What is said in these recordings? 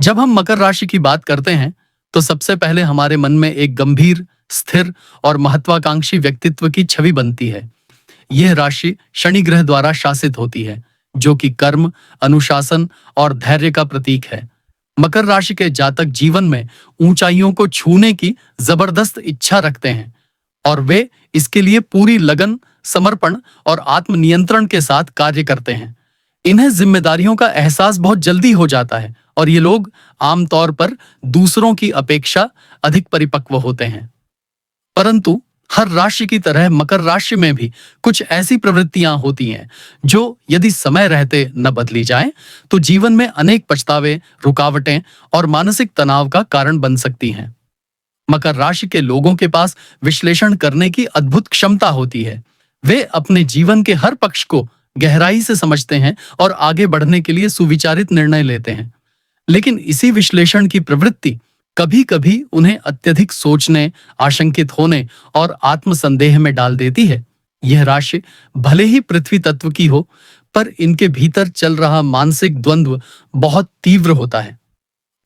जब हम मकर राशि की बात करते हैं तो सबसे पहले हमारे मन में एक गंभीर, स्थिर और महत्वाकांक्षी व्यक्तित्व की छवि बनती है। यह राशि शनि ग्रह द्वारा शासित होती है, जो कि कर्म, अनुशासन और धैर्य का प्रतीक है। मकर राशि के जातक जीवन में ऊंचाइयों को छूने की जबरदस्त इच्छा रखते हैं और वे इसके लिए पूरी लगन, समर्पण और आत्मनियंत्रण के साथ कार्य करते हैं। इन्हें जिम्मेदारियों का एहसास बहुत जल्दी हो जाता है और ये लोग आमतौर पर दूसरों की अपेक्षा अधिक परिपक्व होते हैं। परंतु हर राशि की तरह मकर राशि में भी कुछ ऐसी प्रवृत्तियां होती हैं जो यदि समय रहते न बदली जाएं तो जीवन में अनेक पछतावे, रुकावटें और मानसिक तनाव का कारण बन सकती हैं। मकर राशि के लोगों के पास विश्लेषण करने की अद्भुत क्षमता होती है। वे अपने जीवन के हर पक्ष को गहराई से समझते हैं और आगे बढ़ने के लिए सुविचारित निर्णय लेते हैं। लेकिन इसी विश्लेषण की प्रवृत्ति कभी-कभी उन्हें अत्यधिक सोचने, आशंकित होने और आत्मसंदेह में डाल देती है। यह राशि भले ही पृथ्वी तत्व की हो, पर इनके भीतर चल रहा मानसिक द्वंद्व बहुत तीव्र होता है।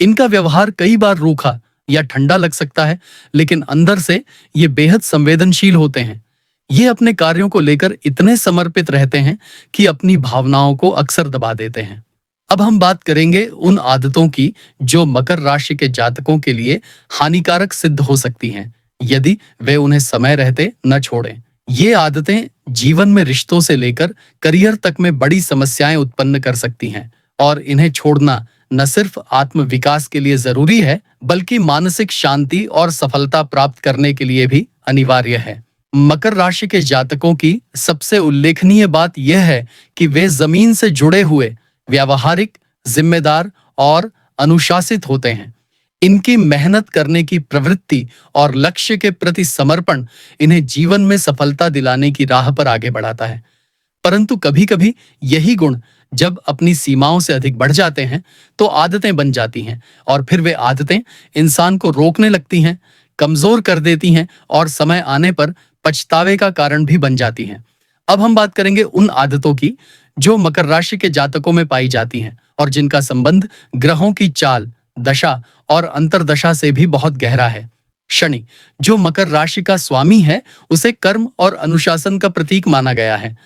इनका व्यवहार कई बार रूखा या ठंडा लग सकता है, लेकिन अंदर से ये बेहद संवेदनशील होते हैं। ये अपने कार्यों को लेकर इतने समर्पित रहते हैं कि अपनी भावनाओं को अक्सर दबा देते हैं। अब हम बात करेंगे उन आदतों की जो मकर राशि के जातकों के लिए हानिकारक सिद्ध हो सकती हैं, यदि वे उन्हें समय रहते न छोड़ें। ये आदतें जीवन में रिश्तों से लेकर करियर तक में बड़ी समस्याएं उत्पन्न कर सकती हैं और इन्हें छोड़ना न सिर्फ आत्म विकास के लिए जरूरी है, बल्कि मानसिक शांति और सफलता प्राप्त करने के लिए भी अनिवार्य है। मकर राशि के जातकों की सबसे उल्लेखनीय बात यह है कि वे जमीन से जुड़े हुए, व्यावहारिक, जिम्मेदार और अनुशासित होते हैं। इनकी मेहनत करने की प्रवृत्ति और लक्ष्य के प्रति समर्पण इन्हें जीवन में सफलता दिलाने की राह पर आगे बढ़ाता है। परंतु कभी-कभी यही गुण जब अपनी सीमाओं से अधिक बढ़ जाते हैं तो आदतें बन जाती हैं और फिर वे आदतें इंसान को रोकने लगती हैं, कमजोर कर देती हैं और समय आने पर पछतावे का कारण भी बन जाती हैं। अब हम बात करेंगे उन आदतों की जो मकर राशि के जातकों में पाई जाती हैं और जिनका संबंध ग्रहों की चाल, दशा और अंतर्दशा से भी बहुत गहरा है। शनि, जो मकर राशि का स्वामी है, उसे कर्म और अनुशासन का प्रतीक माना गया है।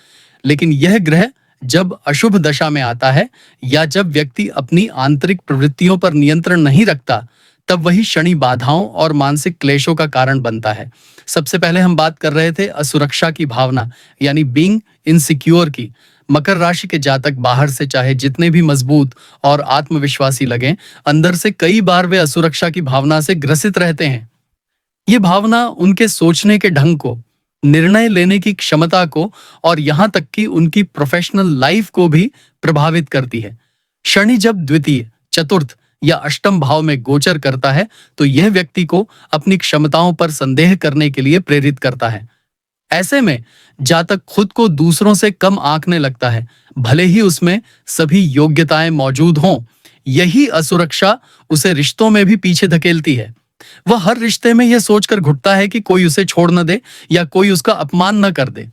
लेकिन यह ग्रह जब अशुभ दशा में आता है या जब व्यक्ति अपनी आंतरिक प्रवृत्तियों पर नियंत्रण नहीं रखता, तब वही शनि बाधाओं और मानसिक क्लेशों का कारण बनता है। सबसे पहले हम बात कर रहे थे असुरक्षा की भावना, यानी बीइंग इनसिक्योर की। मकर राशि के जातक बाहर से चाहे जितने भी मजबूत और आत्मविश्वासी लगें, अंदर से कई बार वे असुरक्षा की भावना से ग्रसित रहते हैं। ये भावना उनके सोचने के ढंग को, निर्णय लेने की क्षमता को और यहाँ तक कि उनकी प्रोफेशनल लाइफ को भी प्रभावित करती है। शनि जब द्वितीय, चतुर्थ या अष्टम भाव में गोचर करता है तो यह व्यक्ति को अपनी क्षमताओं पर संदेह करने के लिए प्रेरित करता है। ऐसे में जातक खुद को दूसरों से कम आंकने लगता है, भले ही उसमें सभी योग्यताएं मौजूद हों। यही असुरक्षा उसे रिश्तों में भी पीछे धकेलती है। वह हर रिश्ते में यह सोचकर घुटता है कि कोई उसे छोड़ न दे या कोई उसका अपमान न कर दे।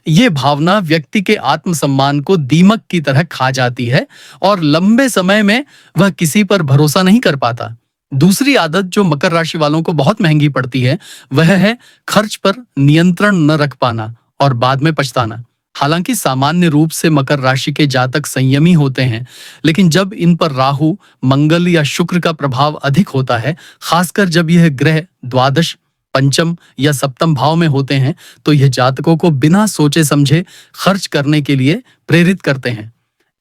ये भावना व्यक्ति के आत्मसम्मान को दीमक की तरह खा जाती है और लंबे समय में वह किसी पर भरोसा नहीं कर पाता। दूसरी आदत जो मकर राशि वालों को बहुत महंगी पड़ती है, वह है खर्च पर नियंत्रण न रख पाना और बाद में पछताना। हालांकि सामान्य रूप से मकर राशि के जातक संयमी होते हैं, लेकिन जब इन पर राहु, मंगल या शुक्र का प्रभाव अधिक होता है, खासकर जब यह ग्रह द्वादश, पंचम या सप्तम भाव में होते हैं, तो यह जातकों को बिना सोचे समझे खर्च करने के लिए प्रेरित करते हैं।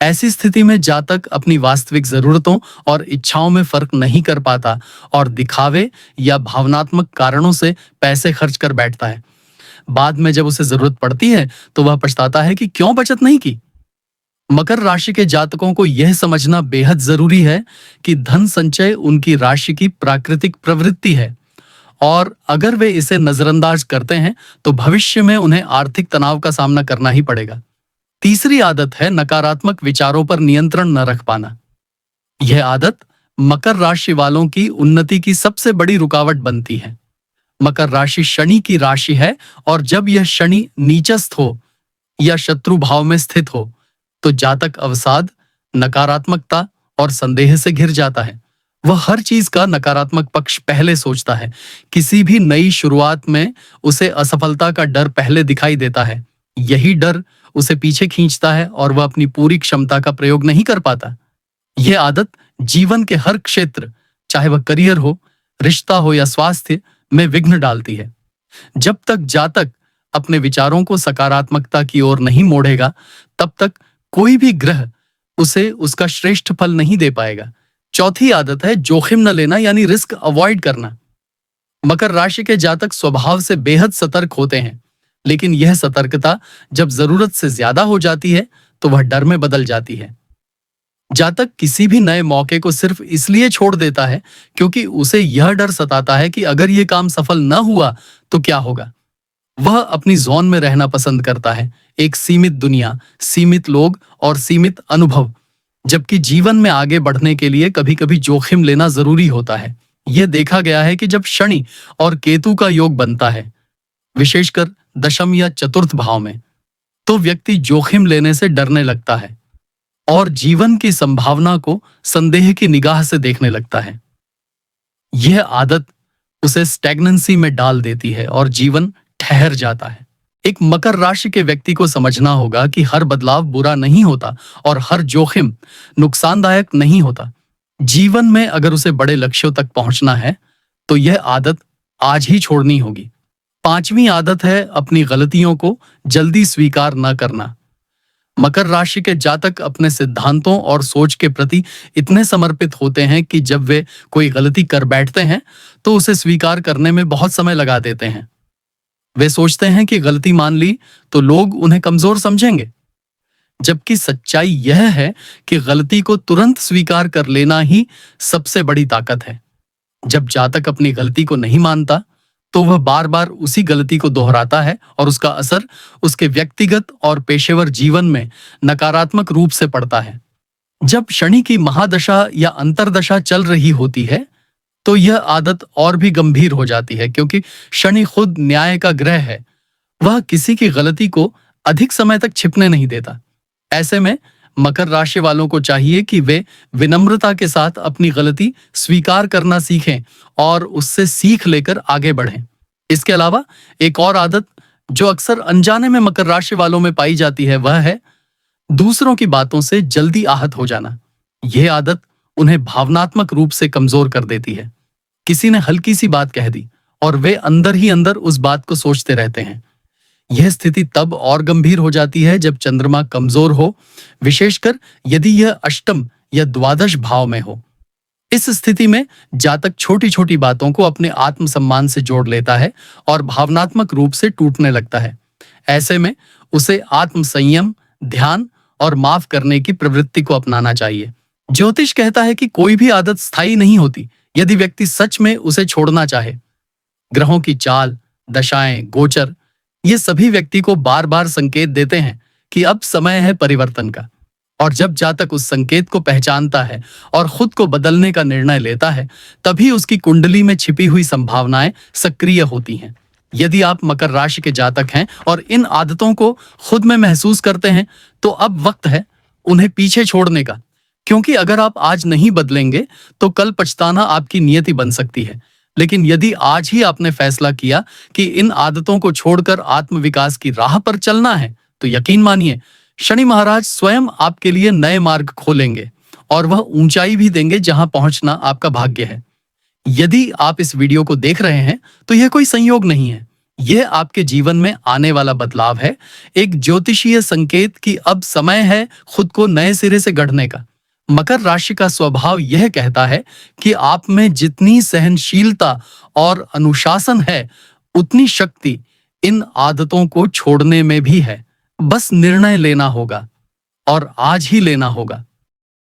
ऐसी स्थिति में जातक अपनी वास्तविक जरूरतों और इच्छाओं में फर्क नहीं कर पाता और दिखावे या भावनात्मक कारणों से पैसे खर्च कर बैठता है। बाद में जब उसे जरूरत पड़ती है तो वह पछताता है कि क्यों बचत नहीं की। मकर राशि के जातकों को यह समझना बेहद जरूरी है कि धन संचय उनकी राशि की प्राकृतिक प्रवृत्ति है और अगर वे इसे नजरअंदाज करते हैं तो भविष्य में उन्हें आर्थिक तनाव का सामना करना ही पड़ेगा। तीसरी आदत है नकारात्मक विचारों पर नियंत्रण न रख पाना। यह आदत मकर राशि वालों की उन्नति की सबसे बड़ी रुकावट बनती है। मकर राशि शनि की राशि है और जब यह शनि नीचस्थ हो या शत्रु भाव में स्थित हो तो जातक अवसाद, नकारात्मकता और संदेह से घिर जाता है। वह हर चीज का नकारात्मक पक्ष पहले सोचता है। किसी भी नई शुरुआत में उसे असफलता का डर पहले दिखाई देता है। यही डर उसे पीछे खींचता है और वह अपनी पूरी क्षमता का प्रयोग नहीं कर पाता। यह आदत जीवन के हर क्षेत्र, चाहे वह करियर हो, रिश्ता हो या स्वास्थ्य, में विघ्न डालती है। जब तक जातक अपने विचारों को सकारात्मकता की ओर नहीं मोड़ेगा, तब तक कोई भी ग्रह उसे उसका श्रेष्ठ फल नहीं दे पाएगा। चौथी आदत है जोखिम न लेना, यानी रिस्क अवॉइड करना। मकर राशि के जातक स्वभाव से बेहद सतर्क होते हैं, लेकिन यह सतर्कता जब जरूरत से ज्यादा हो जाती है तो वह डर में बदल जाती है। जातक किसी भी नए मौके को सिर्फ इसलिए छोड़ देता है क्योंकि उसे यह डर सताता है कि अगर यह काम सफल न हुआ तो क्या होगा। वह अपनी जोन में रहना पसंद करता है, एक सीमित दुनिया, सीमित लोग और सीमित अनुभव। जबकि जीवन में आगे बढ़ने के लिए कभी कभी जोखिम लेना जरूरी होता है। यह देखा गया है कि जब शनि और केतु का योग बनता है, विशेषकर दशम या चतुर्थ भाव में, तो व्यक्ति जोखिम लेने से डरने लगता है और जीवन की संभावना को संदेह की निगाह से देखने लगता है। यह आदत उसे स्टैग्नेंसी में डाल देती है और जीवन ठहर जाता है। एक मकर राशि के व्यक्ति को समझना होगा कि हर बदलाव बुरा नहीं होता और हर जोखिम नुकसानदायक नहीं होता। जीवन में अगर उसे बड़े लक्ष्यों तक पहुंचना है तो यह आदत आज ही छोड़नी होगी। पांचवी आदत है अपनी गलतियों को जल्दी स्वीकार न करना। मकर राशि के जातक अपने सिद्धांतों और सोच के प्रति इतने समर्पित होते हैं कि जब वे कोई गलती कर बैठते हैं तो उसे स्वीकार करने में बहुत समय लगा देते हैं। वे सोचते हैं कि गलती मान ली तो लोग उन्हें कमजोर समझेंगे, जबकि सच्चाई यह है कि गलती को तुरंत स्वीकार कर लेना ही सबसे बड़ी ताकत है। जब जातक अपनी गलती को नहीं मानता तो वह बार बार उसी गलती को दोहराता है और उसका असर उसके व्यक्तिगत और पेशेवर जीवन में नकारात्मक रूप से पड़ता है। जब शनि की महादशा या अंतर्दशा चल रही होती है तो यह आदत और भी गंभीर हो जाती है, क्योंकि शनि खुद न्याय का ग्रह है। वह किसी की गलती को अधिक समय तक छिपने नहीं देता। ऐसे में मकर राशि वालों को चाहिए कि वे विनम्रता के साथ अपनी गलती स्वीकार करना सीखें और उससे सीख लेकर आगे बढ़ें। इसके अलावा एक और आदत जो अक्सर अनजाने में मकर राशि वालों में पाई जाती है, वह है दूसरों की बातों से जल्दी आहत हो जाना। यह आदत उन्हें भावनात्मक रूप से कमजोर कर देती है। किसी ने हल्की सी बात कह दी और वे अंदर ही अंदर उस बात को सोचते रहते हैं। यह स्थिति तब और गंभीर हो जाती है जब चंद्रमा कमजोर हो, विशेषकर यदि यह अष्टम या द्वादश भाव में हो। इस स्थिति में जातक छोटी छोटी बातों को अपने आत्मसम्मान से जोड़ लेता है और भावनात्मक रूप से टूटने लगता है। ऐसे में उसे आत्म संयम, ध्यान और माफ करने की प्रवृत्ति को अपनाना चाहिए। ज्योतिष कहता है कि कोई भी आदत स्थायी नहीं होती यदि व्यक्ति सच में उसे छोड़ना चाहे। ग्रहों की चाल, दशाएं, गोचर, ये सभी व्यक्ति को बार बार संकेत देते हैं कि अब समय है परिवर्तन का। और जब जातक उस संकेत को पहचानता है और खुद को बदलने का निर्णय लेता है, तभी उसकी कुंडली में छिपी हुई संभावनाएं सक्रिय होती हैं। यदि आप मकर राशि के जातक हैं और इन आदतों को खुद में महसूस करते हैं, तो अब वक्त है उन्हें पीछे छोड़ने का, क्योंकि अगर आप आज नहीं बदलेंगे तो कल पछताना आपकी नियति बन सकती है। लेकिन यदि आज ही आपने फैसला किया कि इन आदतों को छोड़कर आत्मविकास की राह पर चलना है, तो यकीन मानिए शनि महाराज स्वयं आपके लिए नए मार्ग खोलेंगे और वह ऊंचाई भी देंगे जहां पहुंचना आपका भाग्य है। यदि आप इस वीडियो को देख रहे हैं तो यह कोई संयोग नहीं है, यह आपके जीवन में आने वाला बदलाव है, एक ज्योतिषीय संकेत कि अब समय है खुद को नए सिरे से गढ़ने का। मकर राशि का स्वभाव यह कहता है कि आप में जितनी सहनशीलता और अनुशासन है, उतनी शक्ति इन आदतों को छोड़ने में भी है। बस निर्णय लेना होगा और आज ही लेना होगा।